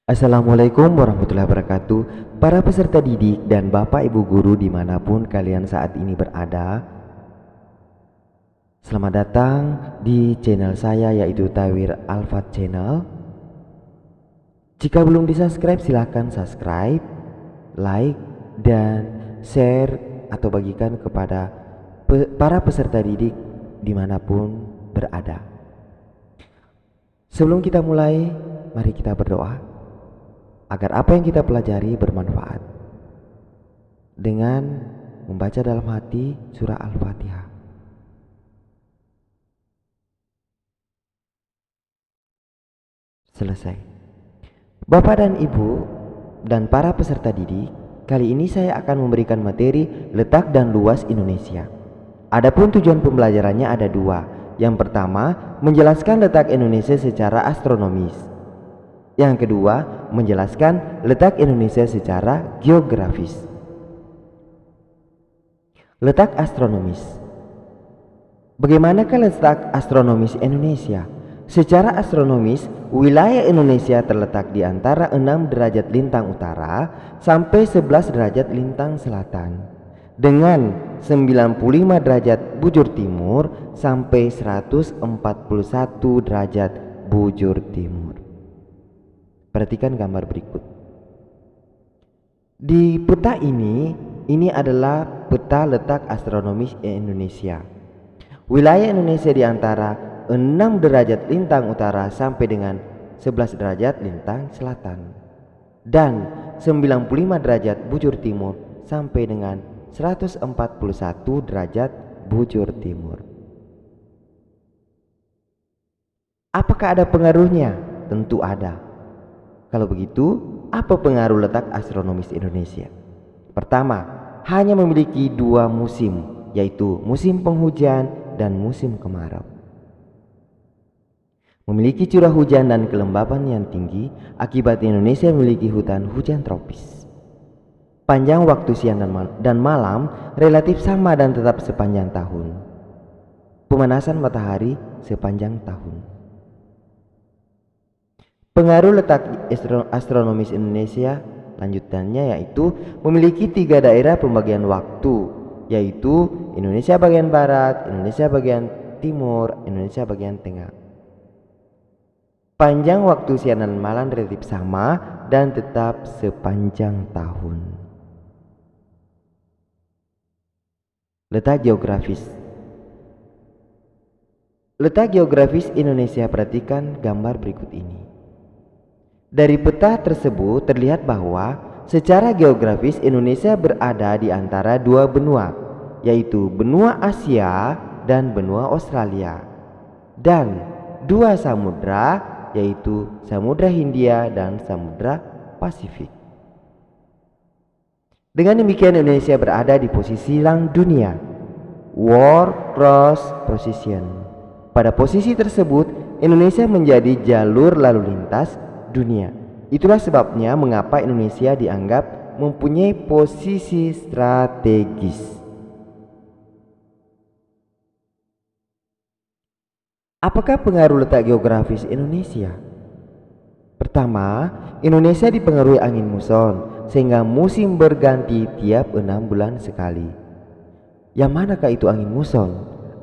Assalamualaikum warahmatullahi wabarakatuh. Para peserta didik dan Bapak Ibu guru dimanapun kalian saat ini berada, selamat datang di channel saya yaitu Tawir Alfat Channel. Jika belum di subscribe silahkan subscribe, like, dan share atau bagikan kepada para peserta didik dimanapun berada. Sebelum kita mulai, mari kita berdoa agar apa yang kita pelajari bermanfaat dengan membaca dalam hati surah Al-Fatihah. Selesai. Bapak dan Ibu dan para peserta didik, kali ini saya akan memberikan materi letak dan luas Indonesia. Adapun tujuan pembelajarannya ada dua. Yang pertama, menjelaskan letak Indonesia secara astronomis. Yang kedua, menjelaskan letak Indonesia secara geografis. Letak astronomis. Bagaimanakah letak astronomis Indonesia? Secara astronomis, wilayah Indonesia terletak di antara 6 derajat lintang utara sampai 11 derajat lintang selatan, dengan 95 derajat bujur timur sampai 141 derajat bujur timur. Perhatikan gambar berikut. Di peta ini adalah peta letak astronomis Indonesia. Wilayah Indonesia di antara 6 derajat lintang utara sampai dengan 11 derajat lintang selatan, dan 95 derajat bujur timur sampai dengan 141 derajat bujur timur. Apakah ada pengaruhnya? Tentu ada. Kalau begitu, apa pengaruh letak astronomis Indonesia? Pertama, hanya memiliki 2 musim, yaitu musim penghujan dan musim kemarau. Memiliki curah hujan dan kelembapan yang tinggi, akibat Indonesia memiliki hutan hujan tropis. Panjang waktu siang dan malam relatif sama dan tetap sepanjang tahun. Pemanasan matahari sepanjang tahun. Pengaruh letak astronomis Indonesia lanjutannya yaitu memiliki 3 daerah pembagian waktu, yaitu Indonesia bagian barat, Indonesia bagian timur, Indonesia bagian tengah. Panjang waktu siang dan malam relatif sama dan tetap sepanjang tahun. Letak geografis. Letak geografis Indonesia, perhatikan gambar berikut ini. Dari peta tersebut terlihat bahwa secara geografis Indonesia berada di antara 2 benua, yaitu benua Asia dan benua Australia, dan 2 samudra, yaitu Samudra Hindia dan Samudra Pasifik. Dengan demikian Indonesia berada di posisi lang dunia, World Cross Position. Pada posisi tersebut Indonesia menjadi jalur lalu lintas dunia. Itulah sebabnya mengapa Indonesia dianggap mempunyai posisi strategis. Apakah pengaruh letak geografis Indonesia? Pertama, Indonesia dipengaruhi angin muson, sehingga musim berganti tiap 6 bulan sekali. Yang manakah itu angin muson?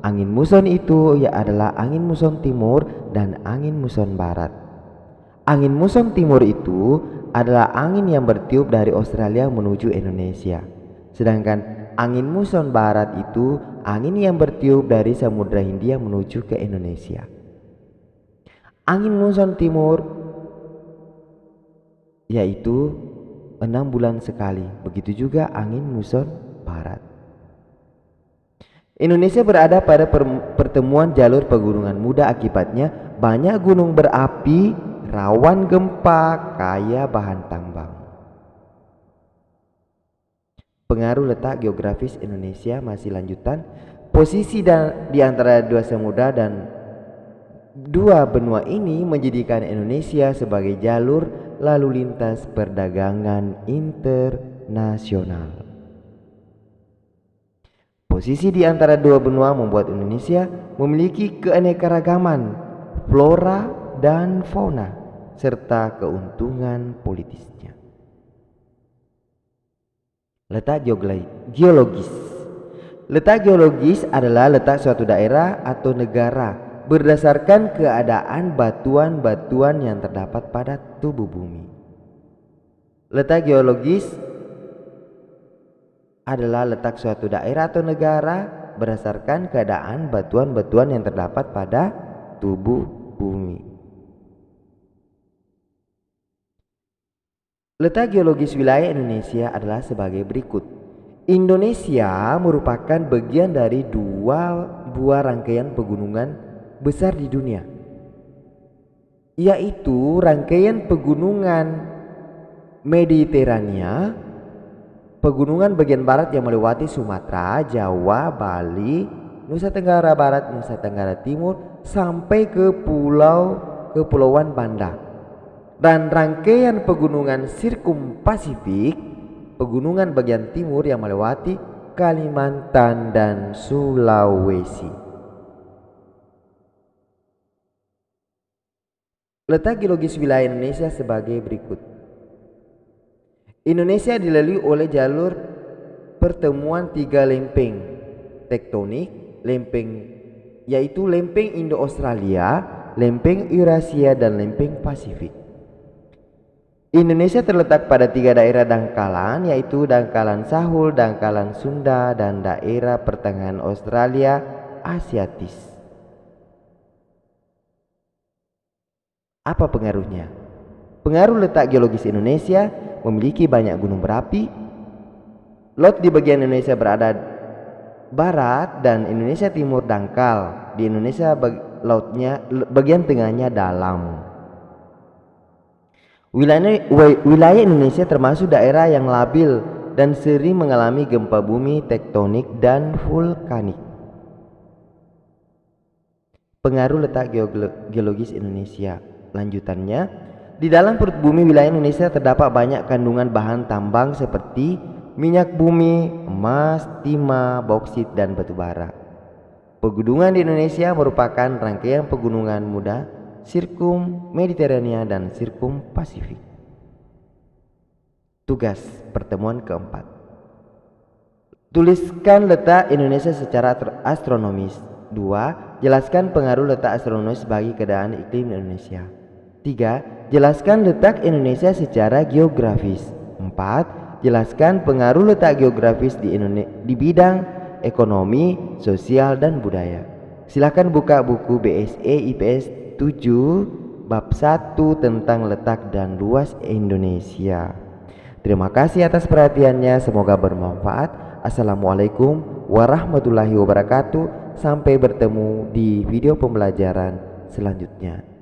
Angin muson itu adalah angin muson timur dan angin muson barat. Angin muson timur itu adalah angin yang bertiup dari Australia menuju Indonesia. Sedangkan angin muson barat itu angin yang bertiup dari Samudra Hindia menuju ke Indonesia. Angin muson timur yaitu 6 bulan sekali. Begitu juga angin muson barat. Indonesia berada pada pertemuan jalur pegunungan muda, akibatnya banyak gunung berapi, rawan gempa, kaya bahan tambang. Pengaruh letak geografis Indonesia masih lanjutan. Posisi di antara 2 samudra dan 2 benua ini menjadikan Indonesia sebagai jalur lalu lintas perdagangan internasional. Posisi di antara 2 benua membuat Indonesia memiliki keanekaragaman flora dan fauna. serta keuntungan politisnya. Letak geologis. Letak geologis adalah letak suatu daerah atau negara berdasarkan keadaan batuan-batuan yang terdapat pada tubuh bumi. Letak geologis adalah letak suatu daerah atau negara berdasarkan keadaan batuan-batuan yang terdapat pada tubuh bumi. Letak geologis wilayah Indonesia adalah sebagai berikut. Indonesia merupakan bagian dari dua buah rangkaian pegunungan besar di dunia, yaitu rangkaian pegunungan Mediterania, pegunungan bagian barat yang melewati Sumatera, Jawa, Bali, Nusa Tenggara Barat, Nusa Tenggara Timur, sampai ke Kepulauan Banda. Dan rangkaian pegunungan Sirkum Pasifik, pegunungan bagian timur yang melewati Kalimantan dan Sulawesi. Letak geologis wilayah Indonesia sebagai berikut. Indonesia dilalui oleh jalur pertemuan tiga lempeng tektonik, yaitu lempeng Indo-Australia, lempeng Eurasia, dan lempeng Pasifik. Indonesia terletak pada tiga daerah dangkalan, yaitu dangkalan Sahul, dangkalan Sunda, dan daerah pertengahan Australia Asiatis. Apa pengaruhnya? Pengaruh letak geologis Indonesia: memiliki banyak gunung berapi. Laut di bagian Indonesia berada barat dan Indonesia timur dangkal. Di Indonesia lautnya bagian tengahnya dalam. Wilayah Indonesia termasuk daerah yang labil dan sering mengalami gempa bumi tektonik dan vulkanik. Pengaruh letak geologis Indonesia. Lanjutannya, di dalam perut bumi wilayah Indonesia terdapat banyak kandungan bahan tambang seperti minyak bumi, emas, timah, bauksit, dan batu bara. Pegunungan di Indonesia merupakan rangkaian pegunungan muda Sirkum Mediterania dan Sirkum Pasifik. Tugas pertemuan keempat. Tuliskan letak Indonesia secara astronomis. 2. Jelaskan pengaruh letak astronomis bagi keadaan iklim Indonesia. 3. Jelaskan letak Indonesia secara geografis. 4. Jelaskan pengaruh letak geografis di bidang ekonomi, sosial, dan budaya. Silakan buka buku BSE IPS 7 bab 1 tentang letak dan luas Indonesia. Terima kasih atas perhatiannya, semoga bermanfaat. Assalamualaikum warahmatullahi wabarakatuh. Sampai bertemu di video pembelajaran selanjutnya.